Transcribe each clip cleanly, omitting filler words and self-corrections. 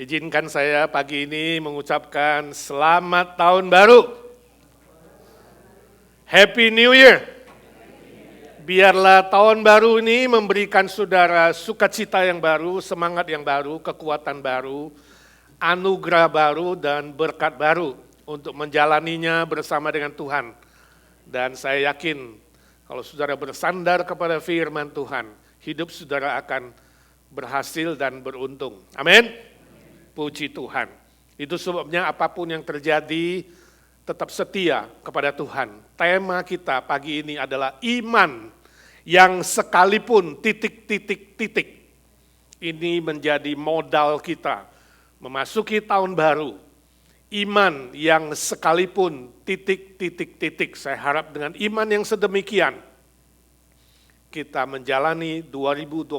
Izinkan saya pagi ini mengucapkan selamat tahun baru. Happy New Year. Biarlah tahun baru ini memberikan saudara sukacita yang baru, semangat yang baru, kekuatan baru, anugerah baru, dan berkat baru untuk menjalaninya bersama dengan Tuhan. Dan saya yakin kalau saudara bersandar kepada firman Tuhan, hidup saudara akan berhasil dan beruntung. Amin. Puji Tuhan. Itu sebabnya apapun yang terjadi, tetap setia kepada Tuhan. Tema kita pagi ini adalah iman yang sekalipun titik. Ini menjadi modal kita memasuki tahun baru. Iman yang sekalipun titik. Saya harap dengan iman yang sedemikian, kita menjalani 2026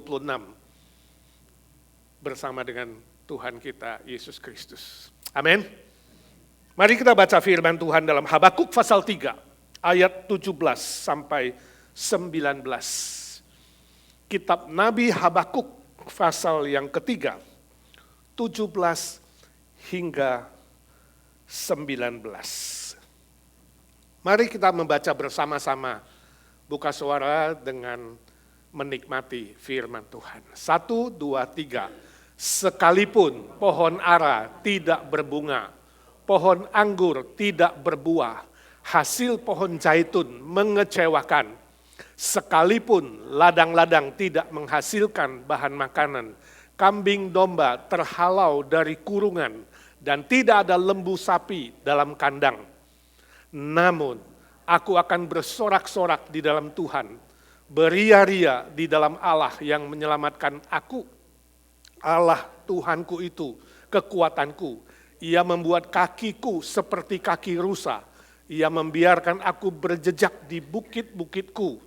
bersama dengan Tuhan kita, Yesus Kristus. Amin. Mari kita baca firman Tuhan dalam Habakuk pasal 3, ayat 17 sampai 19. Kitab Nabi Habakuk pasal yang ketiga, 17 hingga 19. Mari kita membaca bersama-sama, buka suara dengan menikmati firman Tuhan. 1, 2, 3. Sekalipun pohon ara tidak berbunga, pohon anggur tidak berbuah, hasil pohon zaitun mengecewakan, sekalipun ladang-ladang tidak menghasilkan bahan makanan, kambing domba terhalau dari kurungan, dan tidak ada lembu sapi dalam kandang. Namun, aku akan bersorak-sorak di dalam Tuhan, beria-ria di dalam Allah yang menyelamatkan aku. Allah Tuhanku itu kekuatanku. Ia membuat kakiku seperti kaki rusa. Ia membiarkan aku berjejak di bukit-bukitku.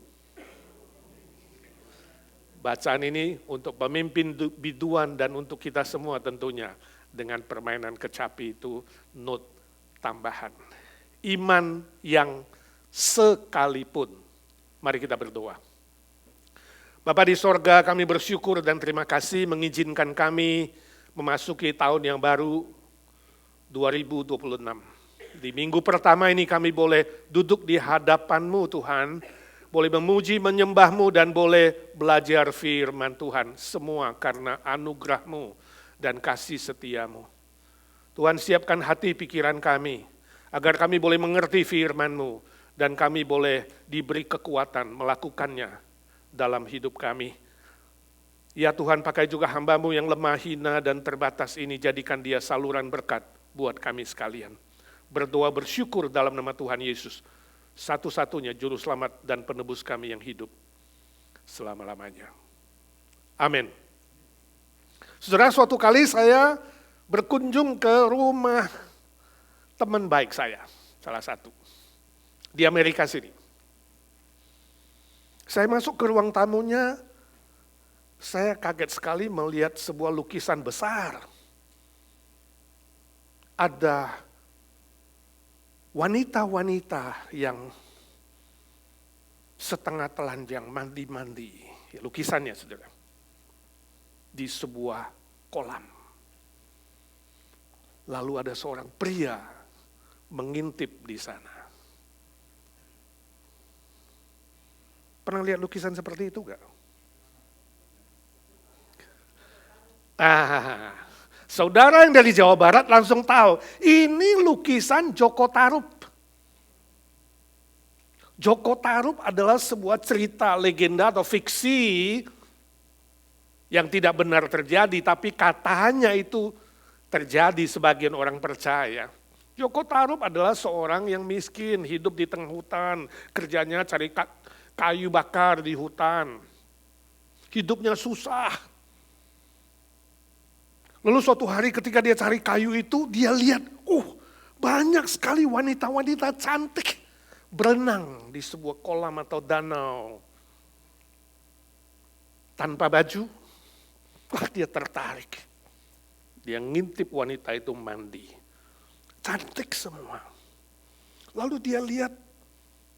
Bacaan ini untuk pemimpin biduan dan untuk kita semua tentunya. Dengan permainan kecapi itu note tambahan. Iman yang sekalipun. Mari kita berdoa. Bapa di sorga, kami bersyukur dan terima kasih mengizinkan kami memasuki tahun yang baru 2026. Di minggu pertama ini kami boleh duduk di hadapan-Mu Tuhan, boleh memuji menyembah-Mu dan boleh belajar firman Tuhan. Semua karena anugerah-Mu dan kasih setia-Mu. Tuhan siapkan hati pikiran kami, agar kami boleh mengerti firman-Mu dan kami boleh diberi kekuatan melakukannya dalam hidup kami. Ya Tuhan, pakai juga hamba-Mu yang lemah, hina, dan terbatas ini, jadikan dia saluran berkat buat kami sekalian. Berdoa bersyukur dalam nama Tuhan Yesus, satu-satunya juru selamat dan penebus kami yang hidup selama-lamanya. Amin. Saudara, suatu kali saya berkunjung ke rumah teman baik saya, salah satu, di Amerika sini. Saya masuk ke ruang tamunya, saya kaget sekali melihat sebuah lukisan besar. Ada wanita-wanita yang setengah telanjang mandi-mandi, ya, lukisannya saudara, di sebuah kolam. Lalu ada seorang pria mengintip di sana. Pernah lihat lukisan seperti itu enggak? Saudara yang dari Jawa Barat langsung tahu, ini lukisan Joko Tarub. Joko Tarub adalah sebuah cerita legenda atau fiksi yang tidak benar terjadi, tapi katanya itu terjadi, sebagian orang percaya. Joko Tarub adalah seorang yang miskin, hidup di tengah hutan, kerjanya cari kayu bakar di hutan. Hidupnya susah. Lalu suatu hari ketika dia cari kayu itu, dia lihat, banyak sekali wanita-wanita cantik berenang di sebuah kolam atau danau. Tanpa baju, dia tertarik. Dia ngintip wanita itu mandi. Cantik semua. Lalu dia lihat,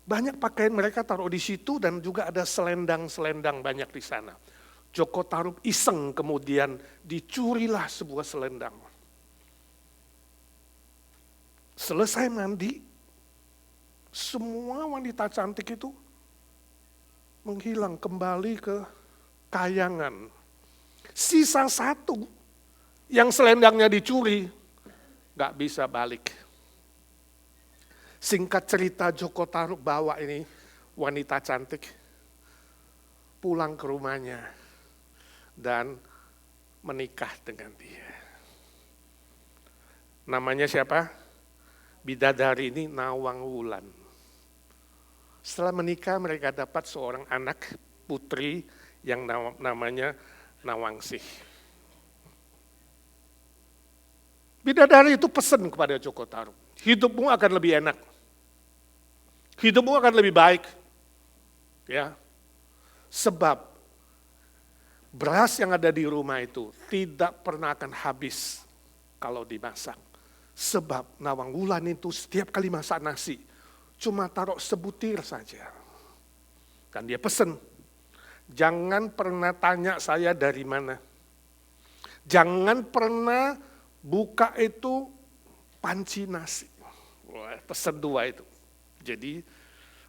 banyak pakaian mereka taruh di situ dan juga ada selendang-selendang banyak di sana. Joko Tarub iseng kemudian dicurilah sebuah selendang. Selesai mandi, semua wanita cantik itu menghilang kembali ke kayangan. Sisa satu yang selendangnya dicuri, gak bisa balik. Singkat cerita, Joko Tarub bawa ini wanita cantik pulang ke rumahnya dan menikah dengan dia. Namanya siapa? Bidadari ini Nawang Wulan. Setelah menikah mereka dapat seorang anak putri yang namanya Nawangsih. Bidadari itu pesan kepada Joko Tarub, hidupmu akan lebih enak. Hidupmu akan lebih baik. Ya. Sebab beras yang ada di rumah itu tidak pernah akan habis kalau dimasak. Sebab Nawang Wulan itu setiap kali masak nasi cuma taruh sebutir saja. Dan dia pesan, jangan pernah tanya saya dari mana. Jangan pernah buka itu panci nasi. Wah, pesan 2 itu. Jadi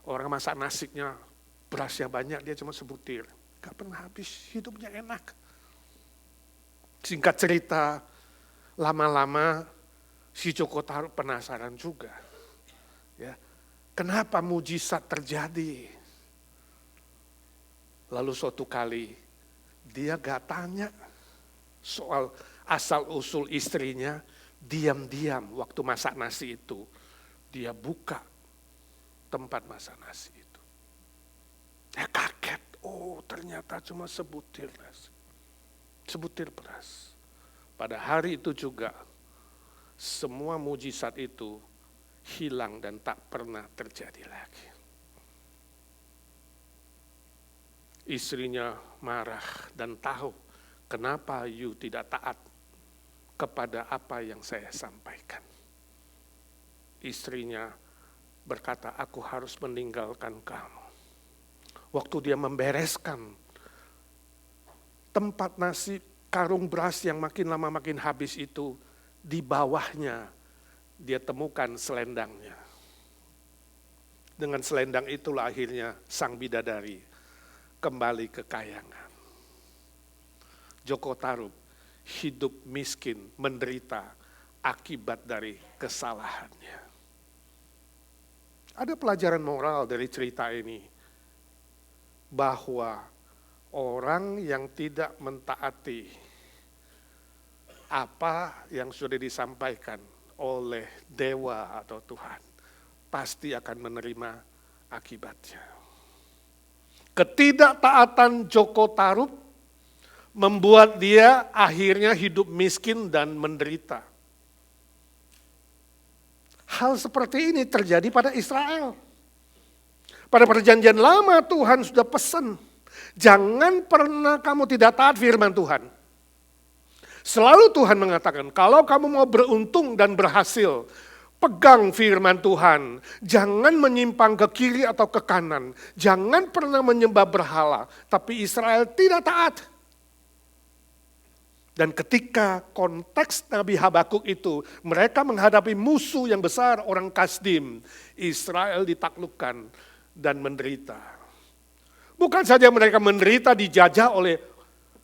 orang masak nasinya, berasnya banyak, dia cuma sebutir. Gak pernah habis, hidupnya enak. Singkat cerita, lama-lama si Joko Tarub penasaran juga. Ya, kenapa mujizat terjadi? Lalu suatu kali dia gak tanya soal asal-usul istrinya, diam-diam waktu masak nasi itu, dia buka tempat masak nasi itu. Dia kaget, oh ternyata cuma sebutir nasi, sebutir beras. Pada hari itu juga, semua mujizat itu hilang dan tak pernah terjadi lagi. Istrinya marah dan tahu kenapa you tidak taat kepada apa yang saya sampaikan. Istrinya berkata, aku harus meninggalkan kamu. Waktu dia membereskan tempat nasi, karung beras yang makin lama makin habis itu, di bawahnya dia temukan selendangnya. Dengan selendang itulah akhirnya sang bidadari kembali ke kayangan. Joko Tarub hidup miskin, menderita akibat dari kesalahannya. Ada pelajaran moral dari cerita ini, bahwa orang yang tidak mentaati apa yang sudah disampaikan oleh dewa atau Tuhan, pasti akan menerima akibatnya. Ketidaktaatan Joko Tarub membuat dia akhirnya hidup miskin dan menderita. Hal seperti ini terjadi pada Israel. Pada perjanjian lama Tuhan sudah pesan, jangan pernah kamu tidak taat firman Tuhan. Selalu Tuhan mengatakan, kalau kamu mau beruntung dan berhasil, pegang firman Tuhan. Jangan menyimpang ke kiri atau ke kanan. Jangan pernah menyembah berhala. Tapi Israel tidak taat. Dan ketika konteks Nabi Habakuk itu, mereka menghadapi musuh yang besar, orang Kasdim. Israel ditaklukkan dan menderita. Bukan saja mereka menderita dijajah oleh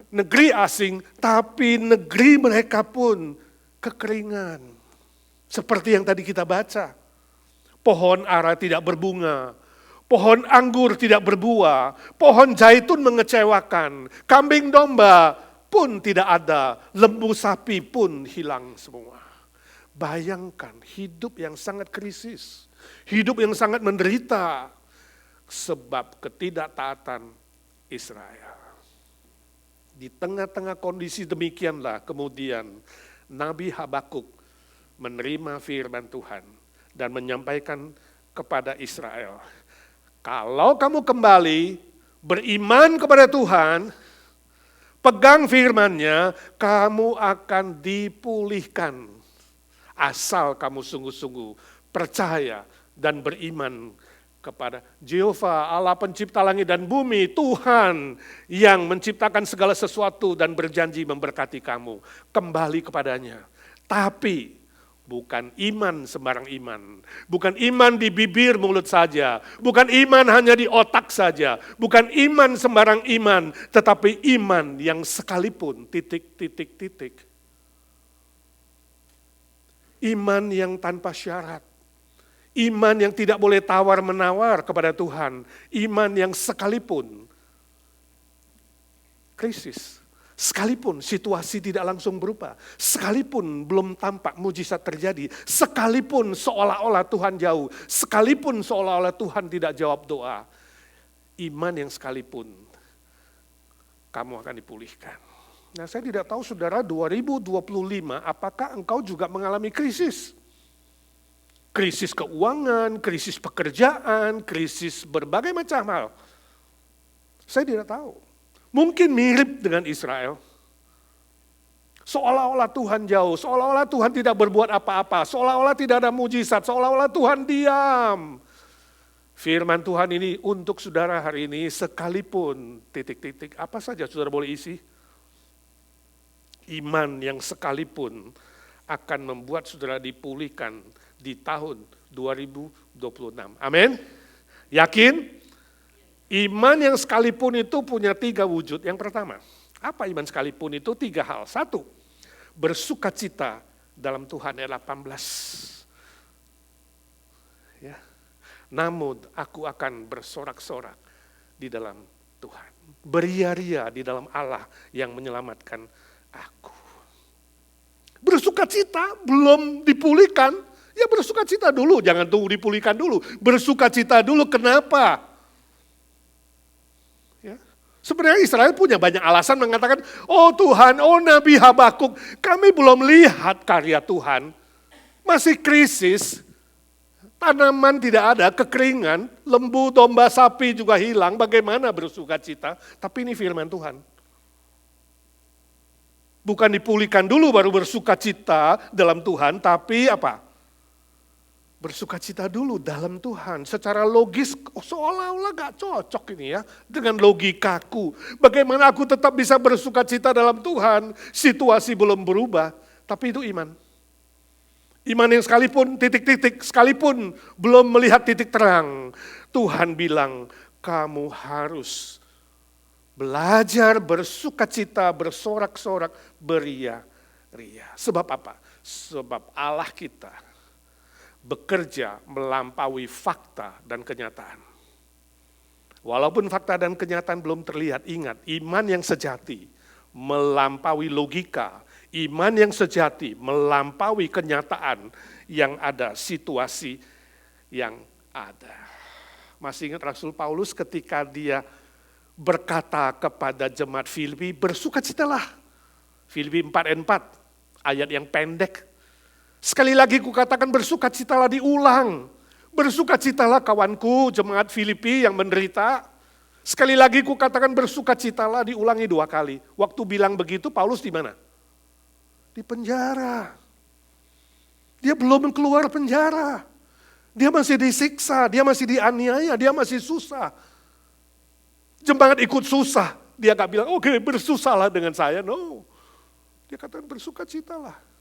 negeri asing, tapi negeri mereka pun kekeringan. Seperti yang tadi kita baca. Pohon ara tidak berbunga, pohon anggur tidak berbuah, pohon zaitun mengecewakan, kambing domba pun tidak ada, lembu sapi pun hilang semua. Bayangkan hidup yang sangat krisis, hidup yang sangat menderita sebab ketidaktaatan Israel. Di tengah-tengah kondisi demikianlah kemudian Nabi Habakuk menerima firman Tuhan dan menyampaikan kepada Israel, kalau kamu kembali beriman kepada Tuhan, pegang firman-Nya, kamu akan dipulihkan. Asal kamu sungguh-sungguh percaya dan beriman kepada Jehova, Allah pencipta langit dan bumi, Tuhan yang menciptakan segala sesuatu dan berjanji memberkati kamu. Kembali kepadanya. Tapi Bukan iman sembarang iman. Bukan iman di bibir mulut saja. Bukan iman hanya di otak saja. Bukan iman sembarang iman. Tetapi iman yang sekalipun titik. Iman yang tanpa syarat. Iman yang tidak boleh tawar-menawar kepada Tuhan. Iman yang sekalipun krisis. Sekalipun situasi tidak langsung berubah, sekalipun belum tampak mujizat terjadi, sekalipun seolah-olah Tuhan jauh, sekalipun seolah-olah Tuhan tidak jawab doa, iman yang sekalipun kamu akan dipulihkan. Nah, saya tidak tahu saudara 2025 apakah engkau juga mengalami krisis? Krisis keuangan, krisis pekerjaan, krisis berbagai macam hal. Saya tidak tahu. Mungkin mirip dengan Israel. Seolah-olah Tuhan jauh, seolah-olah Tuhan tidak berbuat apa-apa, seolah-olah tidak ada mujizat, seolah-olah Tuhan diam. Firman Tuhan ini untuk saudara hari ini sekalipun titik-titik, apa saja saudara boleh isi? Iman yang sekalipun akan membuat saudara dipulihkan di tahun 2026. Amin? Yakin? Iman yang sekalipun itu punya 3 wujud. Yang pertama, apa iman sekalipun itu? 3 hal. 1, bersukacita dalam Tuhan, ayat 18. Ya. Namun aku akan bersorak-sorak di dalam Tuhan. Beria-ria di dalam Allah yang menyelamatkan aku. Bersukacita belum dipulihkan, ya bersukacita dulu, jangan tunggu dipulihkan dulu. Bersukacita dulu, kenapa? Sebenarnya Israel punya banyak alasan mengatakan, oh Tuhan, oh Nabi Habakuk, kami belum lihat karya Tuhan. Masih krisis, tanaman tidak ada, kekeringan, lembu, domba, sapi juga hilang, bagaimana bersukacita? Tapi ini firman Tuhan. Bukan dipulihkan dulu baru bersukacita dalam Tuhan, tapi apa? Bersukacita dulu dalam Tuhan. Secara logis seolah-olah gak cocok ini ya. Dengan logikaku. Bagaimana aku tetap bisa bersukacita dalam Tuhan. Situasi belum berubah. Tapi itu iman. Iman yang sekalipun titik-titik. Sekalipun belum melihat titik terang. Tuhan bilang kamu harus belajar bersukacita, bersorak-sorak, beria-ria. Sebab apa? Sebab Allah kita bekerja melampaui fakta dan kenyataan. Walaupun fakta dan kenyataan belum terlihat, ingat, iman yang sejati melampaui logika, iman yang sejati melampaui kenyataan yang ada, situasi yang ada. Masih ingat Rasul Paulus ketika dia berkata kepada jemaat Filipi, bersukacitalah. Filipi 4:4, ayat yang pendek. Sekali lagi kukatakan bersukacitalah, diulang. Bersukacitalah kawanku jemaat Filipi yang menderita. Sekali lagi kukatakan bersukacitalah, diulangi 2 kali. Waktu bilang begitu Paulus di mana? Di penjara. Dia belum keluar penjara. Dia masih disiksa, dia masih dianiaya, dia masih susah. Jemaat ikut susah. Dia gak bilang, oke, bersusahlah dengan saya. No. Dia katakan bersukacitalah.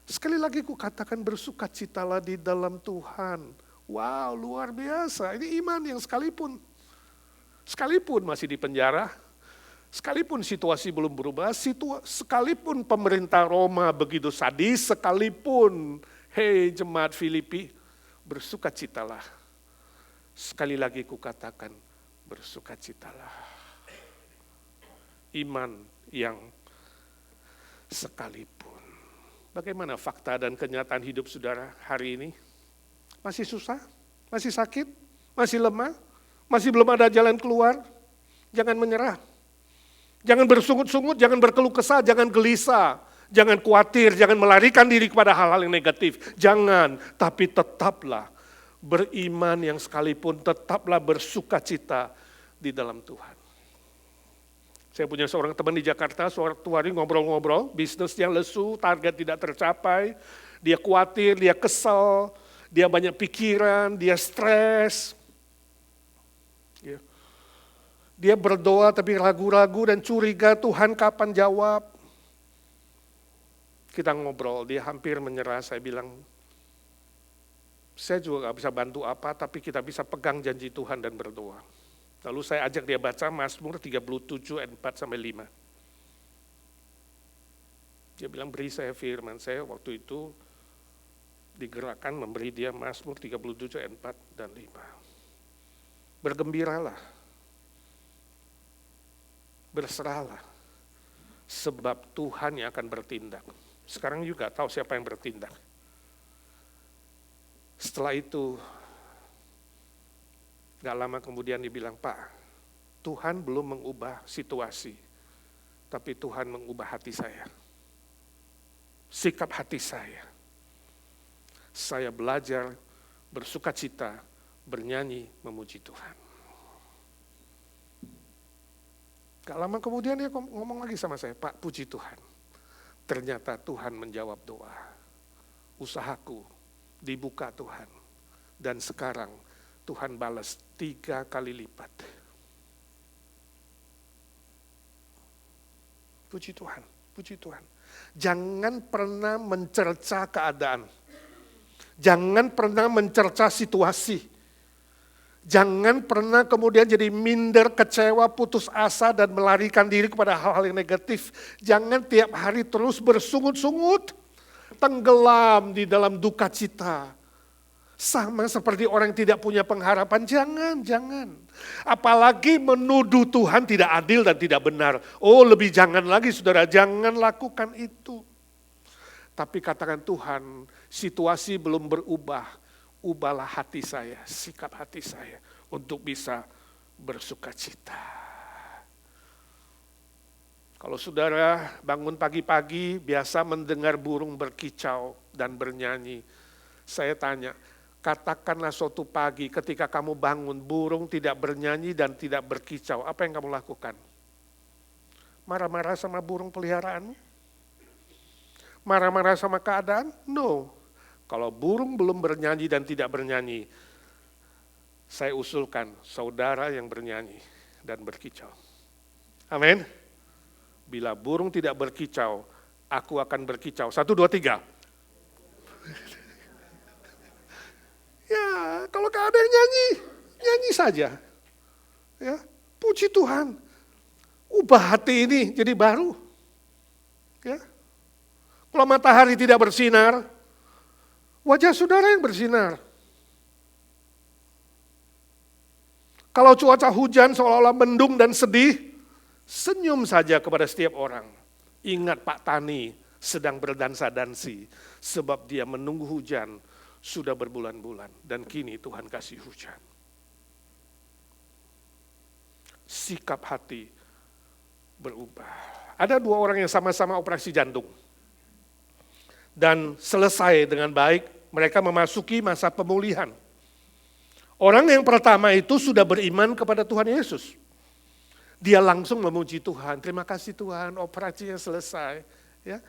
Sekali lagi ku katakan bersukacitalah di dalam Tuhan. Wow, luar biasa. Ini iman yang sekalipun masih di penjara, sekalipun situasi belum berubah, sekalipun pemerintah Roma begitu sadis, sekalipun, hei jemaat Filipi, bersukacitalah. Sekali lagi ku katakan bersukacitalah. Iman yang sekalipun. Bagaimana fakta dan kenyataan hidup saudara hari ini? Masih susah? Masih sakit? Masih lemah? Masih belum ada jalan keluar? Jangan menyerah. Jangan bersungut-sungut, jangan berkeluh kesah, jangan gelisah. Jangan khawatir, jangan melarikan diri kepada hal-hal yang negatif. Jangan, tapi tetaplah beriman yang sekalipun, tetaplah bersukacita di dalam Tuhan. Saya punya seorang teman di Jakarta, suatu hari ngobrol-ngobrol, bisnisnya lesu, target tidak tercapai, dia khawatir, dia kesel, dia banyak pikiran, dia stres. Dia berdoa tapi ragu-ragu dan curiga, Tuhan kapan jawab? Kita ngobrol, dia hampir menyerah, saya bilang, saya juga gak bisa bantu apa, tapi kita bisa pegang janji Tuhan dan berdoa. Lalu saya ajak dia baca Mazmur 37 ayat 4 sampai 5. Dia bilang, beri saya firman. Saya waktu itu digerakkan memberi dia Mazmur 37 ayat 4 dan 5. Bergembiralah, berserahlah, sebab Tuhan yang akan bertindak. Sekarang juga tahu siapa yang bertindak. Setelah itu, gak lama kemudian dia bilang, Pak, Tuhan belum mengubah situasi, tapi Tuhan mengubah hati saya. Sikap hati saya. Saya belajar bersukacita, bernyanyi, memuji Tuhan. Gak lama kemudian dia ngomong lagi sama saya, Pak, puji Tuhan. Ternyata Tuhan menjawab doa. Usahaku dibuka Tuhan. Dan sekarang Tuhan balas 3 kali lipat. Puji Tuhan, puji Tuhan. Jangan pernah mencerca keadaan. Jangan pernah mencerca situasi. Jangan pernah kemudian jadi minder, kecewa, putus asa, dan melarikan diri kepada hal-hal yang negatif. Jangan tiap hari terus bersungut-sungut, tenggelam di dalam duka cita. Sama seperti orang yang tidak punya pengharapan, jangan. Apalagi menuduh Tuhan tidak adil dan tidak benar. Oh, lebih jangan lagi saudara, jangan lakukan itu. Tapi katakan Tuhan, situasi belum berubah. Ubahlah hati saya, sikap hati saya untuk bisa bersukacita. Kalau saudara bangun pagi-pagi biasa mendengar burung berkicau dan bernyanyi, saya tanya, katakanlah suatu pagi ketika kamu bangun burung tidak bernyanyi dan tidak berkicau, apa yang kamu lakukan? Marah-marah sama burung peliharaanmu? Marah-marah sama keadaan? No. Kalau burung belum bernyanyi dan tidak bernyanyi, saya usulkan saudara yang bernyanyi dan berkicau. Amin. Bila burung tidak berkicau, aku akan berkicau. 1, 2, 3. Ya, kalau gak ada yang nyanyi saja. Ya, puji Tuhan. Ubah hati ini jadi baru. Ya. Kalau matahari tidak bersinar, wajah saudara yang bersinar. Kalau cuaca hujan seolah-olah mendung dan sedih, senyum saja kepada setiap orang. Ingat Pak Tani sedang berdansa-dansi, sebab dia menunggu hujan sudah berbulan-bulan, dan kini Tuhan kasih hujan. Sikap hati berubah. Ada 2 orang yang sama-sama operasi jantung. Dan selesai dengan baik, mereka memasuki masa pemulihan. Orang yang pertama itu sudah beriman kepada Tuhan Yesus. Dia langsung memuji Tuhan, terima kasih Tuhan, operasinya selesai. Ya.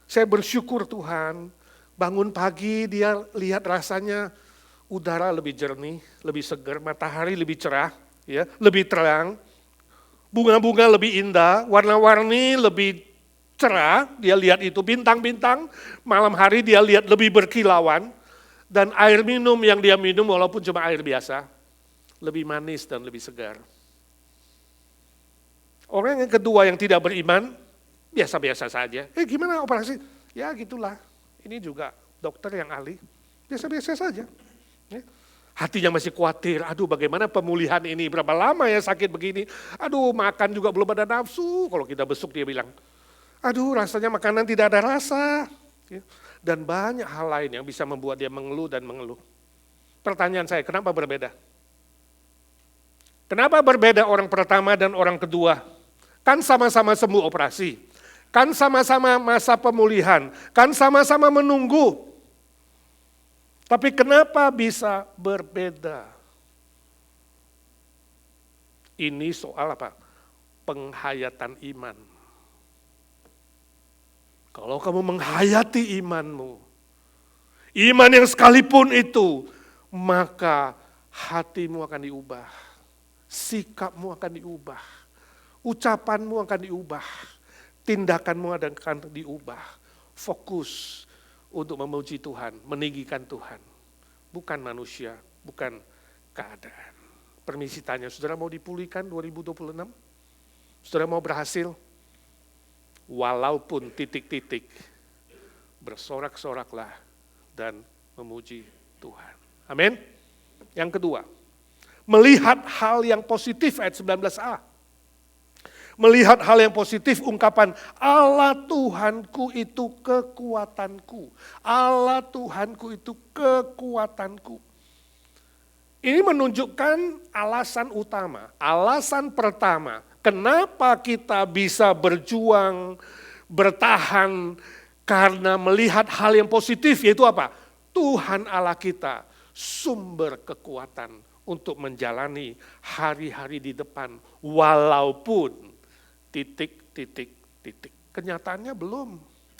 Saya bersyukur Tuhan, bangun pagi dia lihat rasanya udara lebih jernih, lebih segar, matahari lebih cerah, ya, lebih terang, bunga-bunga lebih indah, warna-warni lebih cerah, dia lihat itu bintang-bintang, malam hari dia lihat lebih berkilauan, dan air minum yang dia minum walaupun cuma air biasa, lebih manis dan lebih segar. Orang yang kedua yang tidak beriman, biasa-biasa saja. Gimana operasi? Ya gitulah, ini juga dokter yang ahli, biasa-biasa saja. Hatinya masih khawatir, aduh bagaimana pemulihan ini, berapa lama ya sakit begini, aduh makan juga belum ada nafsu, kalau kita besuk dia bilang, aduh rasanya makanan tidak ada rasa. Dan banyak hal lain yang bisa membuat dia mengeluh dan mengeluh. Pertanyaan saya, kenapa berbeda? Kenapa berbeda orang pertama dan orang kedua? Kan sama-sama sembuh operasi. Kan sama-sama masa pemulihan. Kan sama-sama menunggu. Tapi kenapa bisa berbeda? Ini soal apa? Penghayatan iman. Kalau kamu menghayati imanmu, iman yang sekalipun itu, maka hatimu akan diubah, sikapmu akan diubah, ucapanmu akan diubah, tindakanmu akan diubah, fokus untuk memuji Tuhan, meninggikan Tuhan. Bukan manusia, bukan keadaan. Permisi tanya, saudara mau dipulihkan 2026? Saudara mau berhasil? Walaupun titik-titik, bersorak-soraklah dan memuji Tuhan. Amin. Yang kedua, melihat hal yang positif ayat 19a. Melihat hal yang positif, ungkapan Allah Tuhanku itu kekuatanku. Allah Tuhanku itu kekuatanku. Ini menunjukkan alasan utama, alasan pertama, kenapa kita bisa berjuang, bertahan, karena melihat hal yang positif, yaitu apa? Tuhan Allah kita, sumber kekuatan untuk menjalani hari-hari di depan, walaupun titik. Kenyataannya belum.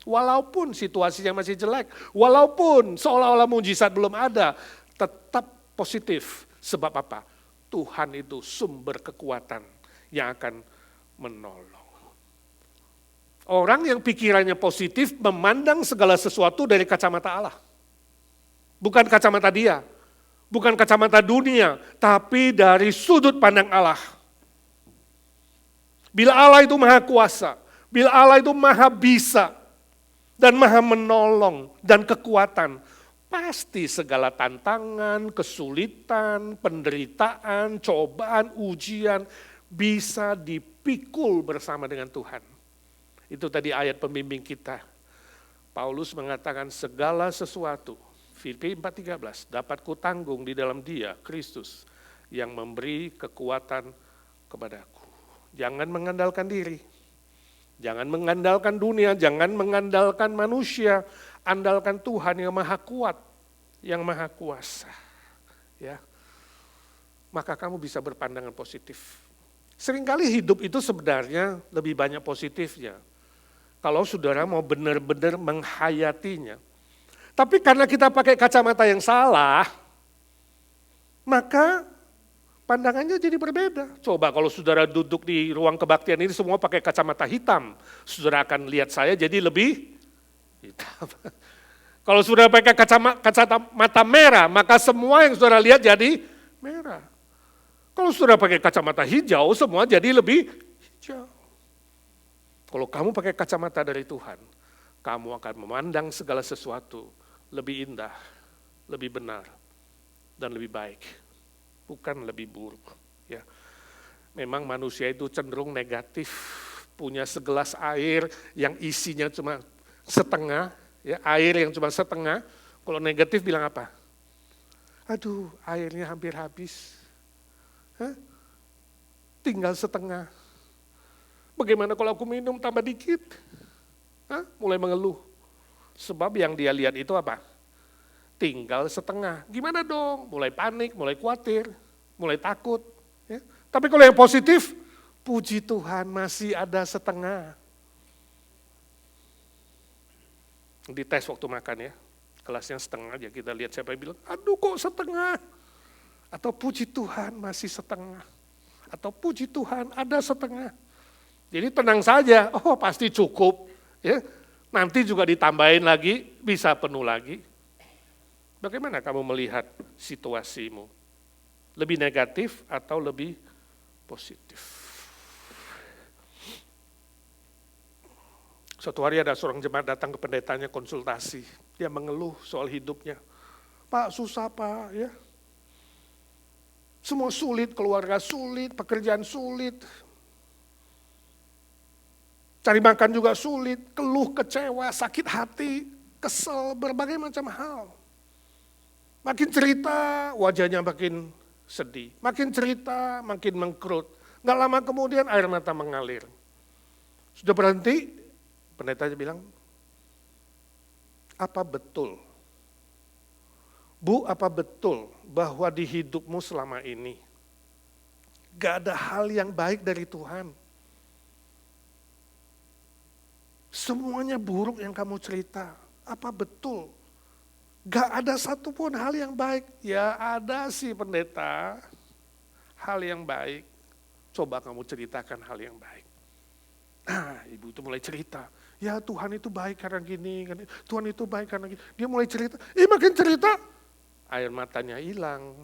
Walaupun situasinya masih jelek, walaupun seolah-olah mujizat belum ada, tetap positif. Sebab apa? Tuhan itu sumber kekuatan yang akan menolong. Orang yang pikirannya positif memandang segala sesuatu dari kacamata Allah. Bukan kacamata dia, bukan kacamata dunia, tapi dari sudut pandang Allah. Bila Allah itu maha kuasa, bila Allah itu maha bisa, dan maha menolong, dan kekuatan, pasti segala tantangan, kesulitan, penderitaan, cobaan, ujian, bisa dipikul bersama dengan Tuhan. Itu tadi ayat pembimbing kita. Paulus mengatakan segala sesuatu, Filipi 4:13, dapat kutanggung di dalam Dia, Kristus, yang memberi kekuatan kepadaku. Jangan mengandalkan diri, jangan mengandalkan dunia, jangan mengandalkan manusia, andalkan Tuhan yang maha kuat, yang maha kuasa. Ya, maka kamu bisa berpandangan positif. Seringkali hidup itu sebenarnya lebih banyak positifnya, kalau saudara mau benar-benar menghayatinya. Tapi karena kita pakai kacamata yang salah, maka pandangannya jadi berbeda. Coba kalau saudara duduk di ruang kebaktian ini semua pakai kacamata hitam, saudara akan lihat saya jadi lebih hitam. Kalau saudara pakai kacamata merah, maka semua yang saudara lihat jadi merah. Kalau saudara pakai kacamata hijau, semua jadi lebih hijau. Kalau kamu pakai kacamata dari Tuhan, kamu akan memandang segala sesuatu lebih indah, lebih benar, dan lebih baik. Bukan lebih buruk. Ya. Memang manusia itu cenderung negatif, punya segelas air yang isinya cuma setengah, ya, air yang cuma setengah. Kalau negatif bilang apa? Aduh, airnya hampir habis. Hah? Tinggal setengah. Bagaimana kalau aku minum tambah dikit? Hah? Mulai mengeluh. Sebab yang dia lihat itu apa? Tinggal setengah. Gimana dong? Mulai panik, mulai khawatir, mulai takut. Ya. Tapi kalau yang positif, puji Tuhan masih ada setengah. Di tes waktu makan ya, kelasnya setengah aja, kita lihat siapa yang bilang, aduh kok setengah. Atau puji Tuhan masih setengah. Atau puji Tuhan ada setengah. Jadi tenang saja, oh pasti cukup. Ya. Nanti juga ditambahin lagi, bisa penuh lagi. Bagaimana kamu melihat situasimu? Lebih negatif atau lebih positif? Suatu hari ada seorang jemaat datang ke pendetanya konsultasi. Dia mengeluh soal hidupnya. Pak, susah Pak, ya. Semua sulit, keluarga sulit, pekerjaan sulit. Cari makan juga sulit, keluh, kecewa, sakit hati, kesel, berbagai macam hal. Makin cerita, wajahnya makin sedih. Makin cerita, makin mengkerut. Nggak lama kemudian air mata mengalir. Sudah berhenti, pendetanya bilang, apa betul? Bu, apa betul bahwa di hidupmu selama ini gak ada hal yang baik dari Tuhan? Semuanya buruk yang kamu cerita. Apa betul? Gak ada satupun hal yang baik. Ya ada sih pendeta, hal yang baik. Coba kamu ceritakan hal yang baik. Nah, ibu itu mulai cerita. Ya Tuhan itu baik karena gini, Tuhan itu baik karena gini. Dia mulai cerita, makin cerita, air matanya hilang,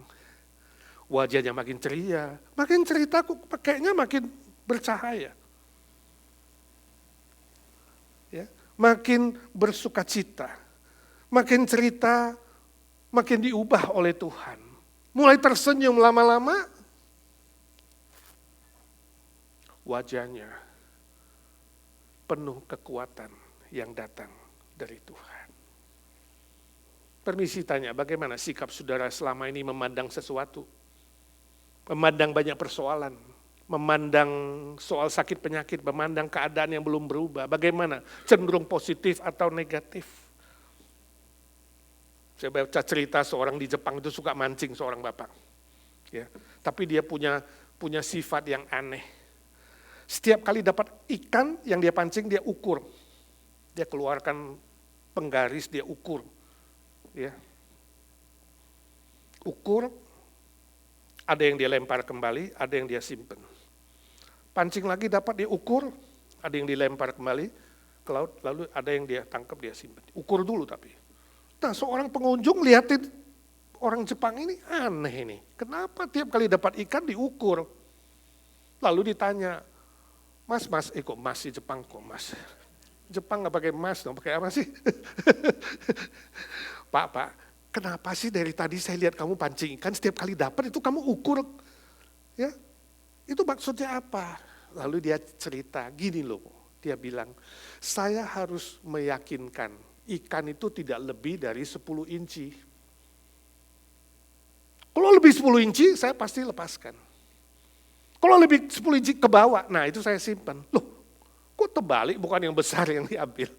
wajahnya makin ceria, makin cerita kayaknya makin bercahaya. Ya, makin bersukacita, makin cerita, makin diubah oleh Tuhan. Mulai tersenyum lama-lama, wajahnya penuh kekuatan yang datang dari Tuhan. Permisi tanya, bagaimana sikap saudara selama ini memandang sesuatu? Memandang banyak persoalan, memandang soal sakit penyakit, memandang keadaan yang belum berubah. Bagaimana? Cenderung positif atau negatif? Saya baca cerita seorang di Jepang itu suka mancing seorang bapak. Ya, tapi dia punya sifat yang aneh. Setiap kali dapat ikan yang dia pancing, dia ukur. Dia keluarkan penggaris, dia ukur. Ya. Ukur, ada yang dia lempar kembali, ada yang dia simpen. Pancing lagi dapat dia ukur, ada yang dilempar kembali ke laut, lalu ada yang dia tangkap, dia simpen. Ukur dulu tapi. Nah, seorang pengunjung lihatin orang Jepang ini aneh ini. Kenapa tiap kali dapat ikan diukur? Lalu ditanya, Mas, kok mas di Jepang kok mas? Jepang nggak pakai mas dong, pakai apa sih? Pak, kenapa sih dari tadi saya lihat kamu pancing ikan, setiap kali dapat itu kamu ukur? Ya, itu maksudnya apa? Lalu dia cerita, gini loh, dia bilang, saya harus meyakinkan ikan itu tidak lebih dari 10 inci. Kalau lebih 10 inci, saya pasti lepaskan. Kalau lebih 10 inci ke bawah, nah itu saya simpan. Loh, kok terbalik bukan yang besar yang diambil?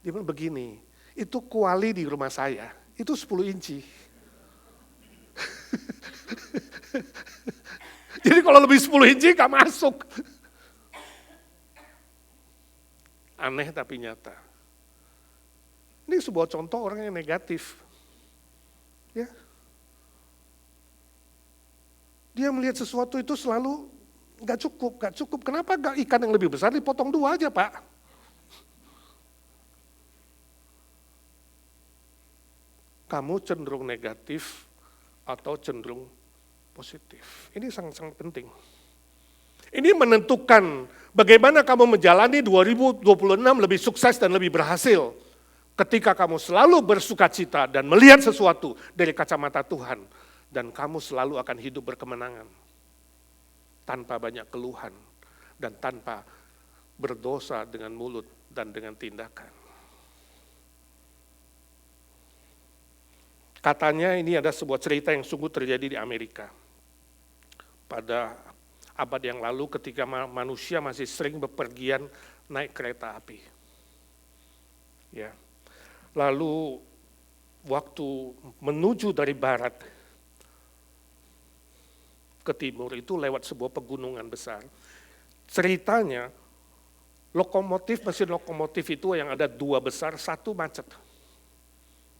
Dia bilang begini, itu kuali di rumah saya, itu 10 inci. Jadi kalau lebih 10 inci gak masuk. Aneh tapi nyata. Ini sebuah contoh orang yang negatif. Ya. Dia melihat sesuatu itu selalu gak cukup. Kenapa gak ikan yang lebih besar dipotong 2 aja, Pak? Kamu cenderung negatif atau cenderung positif? Ini sangat-sangat penting. Ini menentukan bagaimana kamu menjalani 2026 lebih sukses dan lebih berhasil. Ketika kamu selalu bersukacita dan melihat sesuatu dari kacamata Tuhan. Dan kamu selalu akan hidup berkemenangan. Tanpa banyak keluhan. Dan tanpa berdosa dengan mulut dan dengan tindakan. Katanya ini ada sebuah cerita yang sungguh terjadi di Amerika. Pada abad yang lalu ketika manusia masih sering bepergian naik kereta api. Ya. Lalu waktu menuju dari barat ke timur itu lewat sebuah pegunungan besar. Ceritanya mesin lokomotif itu yang ada 2 besar, 1 macet.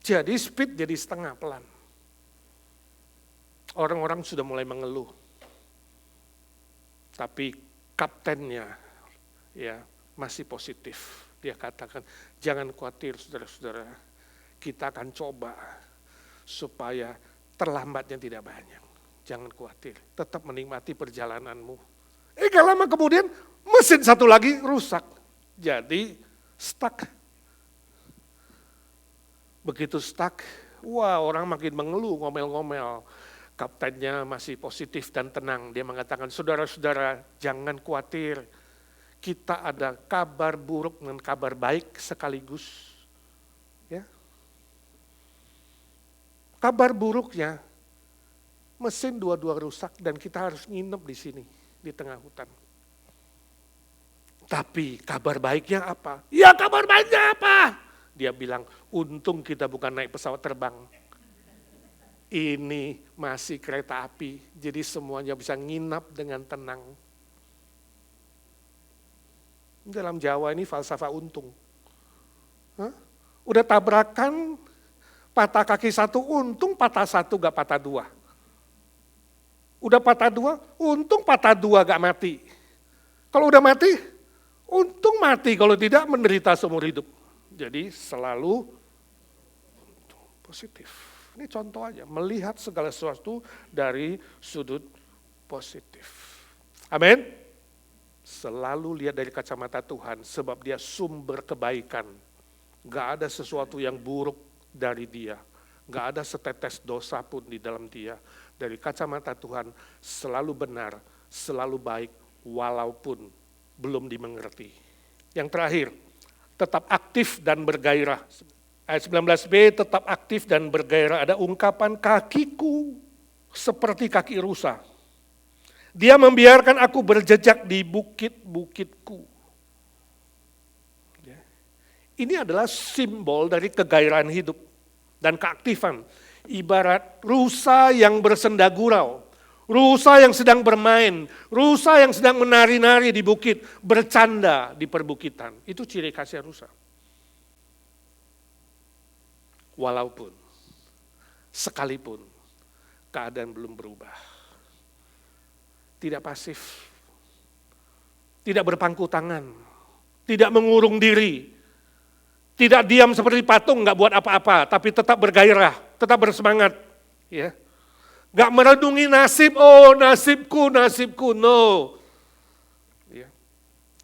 Jadi speed jadi setengah pelan. Orang-orang sudah mulai mengeluh. Tapi kaptennya ya masih positif. Dia katakan, jangan khawatir saudara-saudara, kita akan coba supaya terlambatnya tidak banyak. Jangan khawatir, tetap menikmati perjalananmu. Gak lama kemudian mesin satu lagi rusak. Jadi stuck. Begitu stuck, wah orang makin mengeluh, ngomel-ngomel. Kaptennya masih positif dan tenang. Dia mengatakan, saudara-saudara jangan khawatir. Kita ada kabar buruk dan kabar baik sekaligus. Ya. Kabar buruknya, mesin 2 rusak dan kita harus nginep di sini, di tengah hutan. Tapi kabar baiknya apa? Ya kabar baiknya apa? Dia bilang, untung kita bukan naik pesawat terbang. Ini masih kereta api, jadi semuanya bisa nginap dengan tenang. Dalam Jawa ini falsafah untung. Udah tabrakan, patah kaki 1, untung patah 1 gak patah 2. Udah patah 2, untung patah 2 gak mati. Kalau udah mati, Untung mati, kalau tidak menderita seumur hidup. Jadi selalu positif. Ini contoh aja, melihat segala sesuatu dari sudut positif. Amin. Selalu lihat dari kacamata Tuhan, sebab dia sumber kebaikan. Gak ada sesuatu yang buruk dari dia. Gak ada setetes dosa pun di dalam dia. Dari kacamata Tuhan selalu benar, selalu baik, walaupun belum dimengerti. Yang terakhir, tetap aktif dan bergairah. Ayat 19b, tetap aktif dan bergairah. Ada ungkapan, kakiku seperti kaki rusa. Dia membiarkan aku berjejak di bukit-bukitku. Ini adalah simbol dari kegairahan hidup dan keaktifan. Ibarat rusa yang bersenda gurau, rusa yang sedang bermain, rusa yang sedang menari-nari di bukit, bercanda di perbukitan. Itu ciri khasnya rusa. Walaupun, sekalipun keadaan belum berubah. Tidak pasif, tidak berpangku tangan, tidak mengurung diri, tidak diam seperti patung, nggak buat apa-apa, tapi tetap bergairah, tetap bersemangat. Ya. Nggak merenungi nasib, oh nasibku, no. Ya.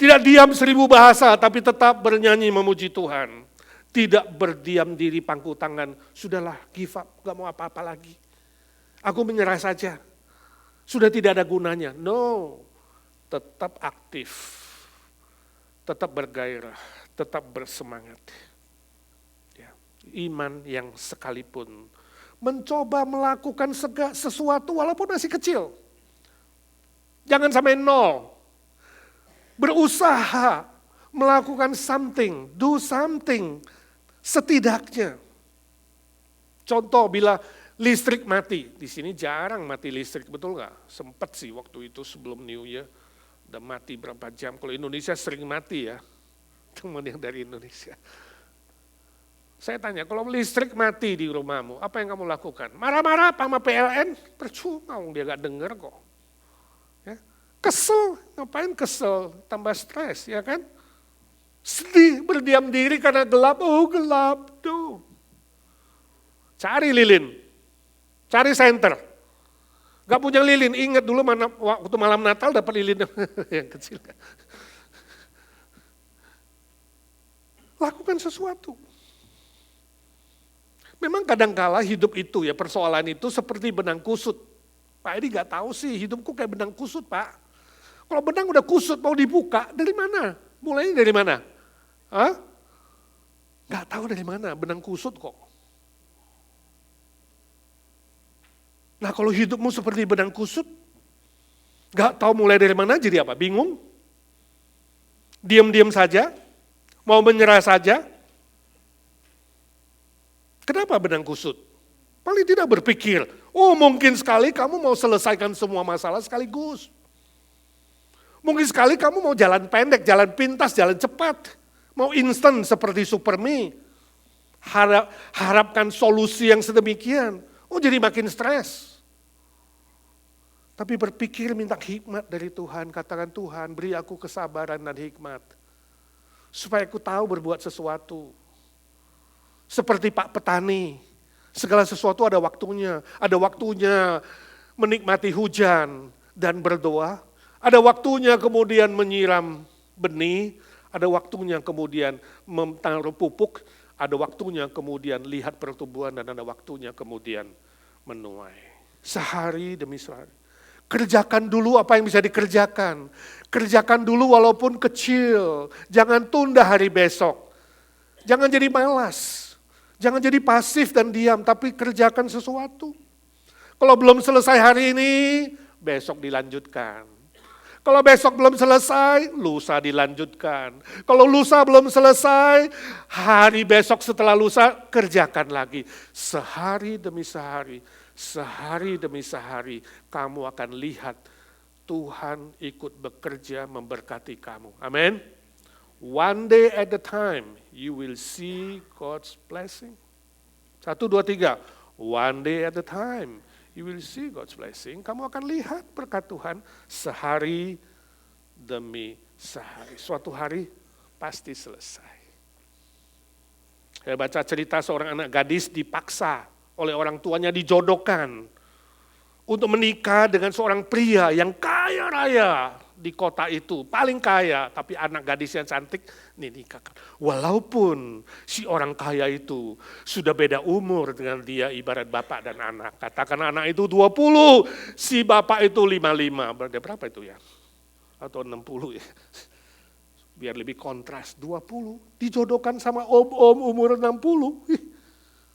Tidak diam 1000 bahasa, tapi tetap bernyanyi memuji Tuhan. Tidak berdiam diri pangku tangan, sudahlah give up, nggak mau apa-apa lagi. Aku menyerah saja. Sudah tidak ada gunanya. No, tetap aktif, tetap bergairah, tetap bersemangat. Ya. Iman yang sekalipun mencoba melakukan sesuatu walaupun masih kecil. Jangan sampai nol. Berusaha melakukan something, do something setidaknya. Contoh bila listrik mati, di sini jarang mati listrik, betul nggak? Sempat sih waktu itu sebelum New Year, udah mati berapa jam. Kalau Indonesia sering mati ya, teman yang dari Indonesia. Saya tanya, kalau listrik mati di rumahmu, apa yang kamu lakukan? Marah-marah sama PLN? Percuma, dia nggak dengar kok. Ya. Kesel, ngapain kesel? Tambah stres, ya kan? Sedih, berdiam diri karena gelap, oh gelap tuh. Cari lilin. Cari senter. Gak punya lilin, ingat dulu waktu malam Natal dapat lilin yang kecil. Lakukan sesuatu. Memang kadangkala hidup itu ya, persoalan itu seperti benang kusut. Pak Edi gak tahu sih, hidupku kayak benang kusut Pak. Kalau benang udah kusut mau dibuka, dari mana? Mulainya dari mana? Hah? Gak tahu dari mana, benang kusut kok. Nah kalau hidupmu seperti benang kusut, gak tahu mulai dari mana jadi apa? Bingung? Diam-diam saja? Mau menyerah saja? Kenapa benang kusut? Paling tidak berpikir, oh mungkin sekali kamu mau selesaikan semua masalah sekaligus. Mungkin sekali kamu mau jalan pendek, jalan pintas, jalan cepat. Mau instan seperti Superme. Harapkan solusi yang sedemikian. Oh jadi makin stres. Tapi berpikir minta hikmat dari Tuhan, katakan Tuhan beri aku kesabaran dan hikmat. Supaya aku tahu berbuat sesuatu. Seperti Pak Petani, segala sesuatu ada waktunya. Ada waktunya menikmati hujan dan berdoa. Ada waktunya kemudian menyiram benih. Ada waktunya kemudian menaruh pupuk. Ada waktunya kemudian lihat pertumbuhan dan ada waktunya kemudian menuai. Sehari demi sehari. Kerjakan dulu apa yang bisa dikerjakan. Kerjakan dulu walaupun kecil. Jangan tunda hari besok. Jangan jadi malas. Jangan jadi pasif dan diam, tapi kerjakan sesuatu. Kalau belum selesai hari ini, besok dilanjutkan. Kalau besok belum selesai, lusa dilanjutkan. Kalau lusa belum selesai, hari besok setelah lusa, kerjakan lagi. Sehari demi sehari. Sehari demi sehari kamu akan lihat Tuhan ikut bekerja memberkati kamu. Amin. One day at a time you will see God's blessing. 1, 2, 3. One day at a time you will see God's blessing. Kamu akan lihat berkat Tuhan sehari demi sehari. Suatu hari pasti selesai. Saya baca cerita seorang anak gadis dipaksa oleh orang tuanya dijodohkan untuk menikah dengan seorang pria yang kaya raya di kota itu, paling kaya, tapi anak gadis yang cantik dinikahkan. Walaupun si orang kaya itu sudah beda umur dengan dia, ibarat bapak dan anak. Katakan anak itu 20, si bapak itu 55. Berapa itu ya? Atau 60 ya? Biar lebih kontras, 20 dijodohkan sama om-om umur 60.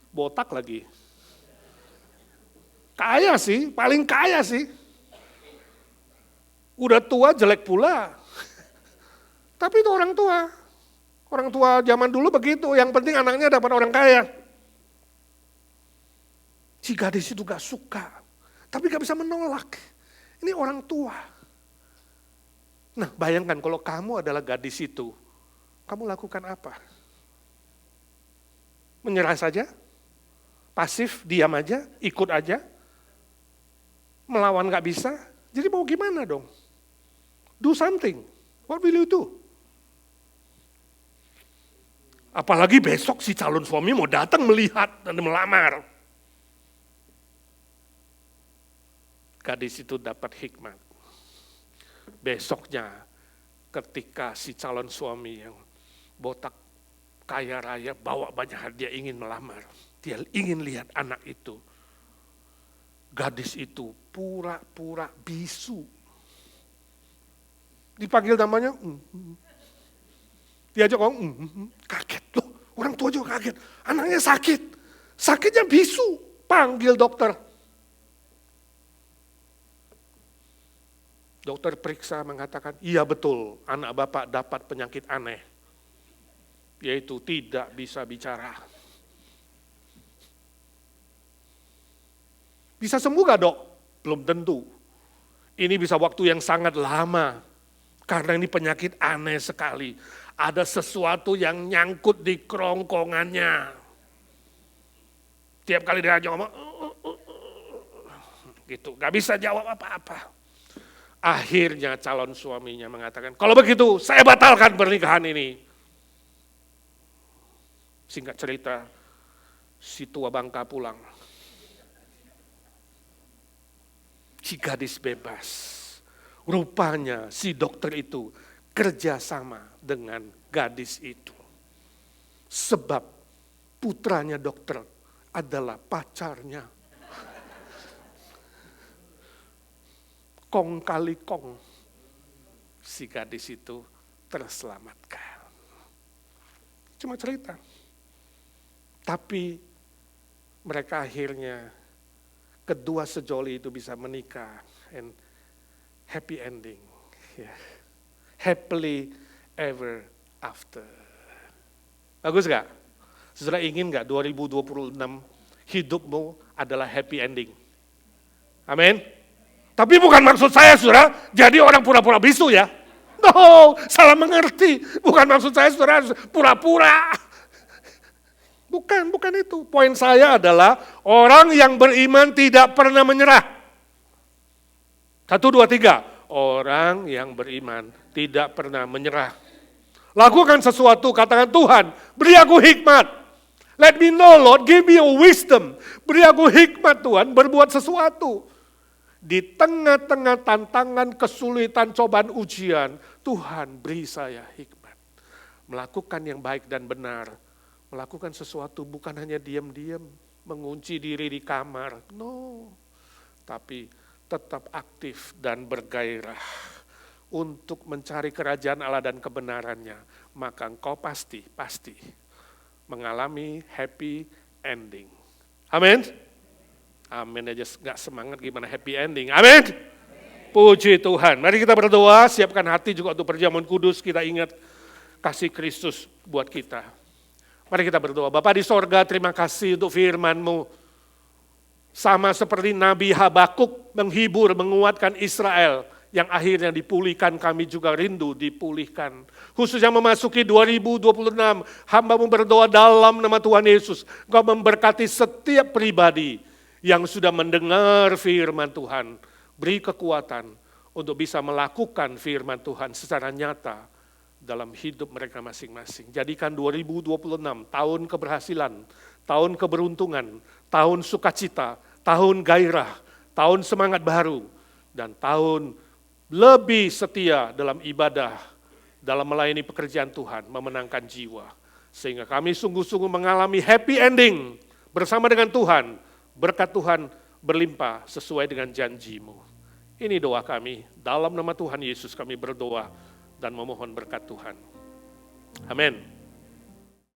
Botak lagi. Kaya sih, paling kaya sih. Udah tua jelek pula. Tapi itu orang tua. Orang tua zaman dulu begitu, yang penting anaknya dapat orang kaya. Si gadis itu gak suka, tapi gak bisa menolak. Ini orang tua. Nah, bayangkan kalau kamu adalah gadis itu, kamu lakukan apa? Menyerah saja? Pasif, diam aja, ikut aja? Melawan gak bisa? Jadi mau gimana dong? Do something. What will you do? Apalagi besok si calon suami mau datang melihat dan melamar. Gadis itu dapat hikmat. Besoknya ketika si calon suami yang botak kaya raya bawa banyak hadiah ingin melamar. Dia ingin lihat anak itu. Gadis itu pura-pura bisu. Dipanggil namanya, diajak ngomong, kaget loh. Orang tua juga kaget. Anaknya sakit. Sakitnya bisu. Panggil dokter. Dokter periksa mengatakan, iya betul, anak bapak dapat penyakit aneh. Yaitu tidak bisa bicara. Bisa sembuh gak dok? Belum tentu. Ini bisa waktu yang sangat lama. Karena ini penyakit aneh sekali. Ada sesuatu yang nyangkut di kerongkongannya. Tiap kali dia ngomong, gitu, gak bisa jawab apa-apa. Akhirnya calon suaminya mengatakan, kalau begitu saya batalkan pernikahan ini. Singkat cerita, si tua bangka pulang. Si gadis bebas. Rupanya si dokter itu kerjasama dengan gadis itu. Sebab putranya dokter adalah pacarnya. Kong kali kong, si gadis itu terselamatkan. Cuma cerita. Tapi mereka akhirnya kedua sejoli itu bisa menikah and happy ending. Yeah. Happily ever after. Bagus gak? Saudara ingin gak 2026 hidupmu adalah happy ending? Amin. Tapi bukan maksud saya, saudara, jadi orang pura-pura bisu ya. No, salah mengerti. Bukan maksud saya, saudara, pura-pura. Bukan itu. Poin saya adalah orang yang beriman tidak pernah menyerah. 1, 2, 3. Orang yang beriman tidak pernah menyerah. Lakukan sesuatu, katakan Tuhan, beri aku hikmat. Let me know, Lord, give me a wisdom. Beri aku hikmat, Tuhan, berbuat sesuatu. Di tengah-tengah tantangan, kesulitan, cobaan, ujian, Tuhan beri saya hikmat. Melakukan yang baik dan benar. Melakukan sesuatu bukan hanya diam-diam, mengunci diri di kamar. No, tapi tetap aktif dan bergairah untuk mencari kerajaan Allah dan kebenarannya. Maka engkau pasti mengalami happy ending. Amin. Amin aja gak semangat gimana happy ending. Amin. Puji Tuhan. Mari kita berdoa, siapkan hati juga untuk perjamuan kudus. Kita ingat kasih Kristus buat kita. Mari kita berdoa. Bapa di sorga, terima kasih untuk firman-Mu. Sama seperti Nabi Habakuk menghibur, menguatkan Israel. Yang akhirnya dipulihkan, kami juga rindu dipulihkan. Khususnya memasuki 2026, hamba-Mu berdoa dalam nama Tuhan Yesus. Engkau memberkati setiap pribadi yang sudah mendengar firman Tuhan, beri kekuatan untuk bisa melakukan firman Tuhan secara nyata dalam hidup mereka masing-masing. Jadikan 2026 tahun keberhasilan, tahun keberuntungan, tahun sukacita, tahun gairah, tahun semangat baru, dan tahun lebih setia dalam ibadah, dalam melayani pekerjaan Tuhan, memenangkan jiwa. Sehingga kami sungguh-sungguh mengalami happy ending bersama dengan Tuhan, berkat Tuhan berlimpah sesuai dengan janji-Mu. Ini doa kami, dalam nama Tuhan Yesus kami berdoa dan memohon berkat Tuhan. Amin.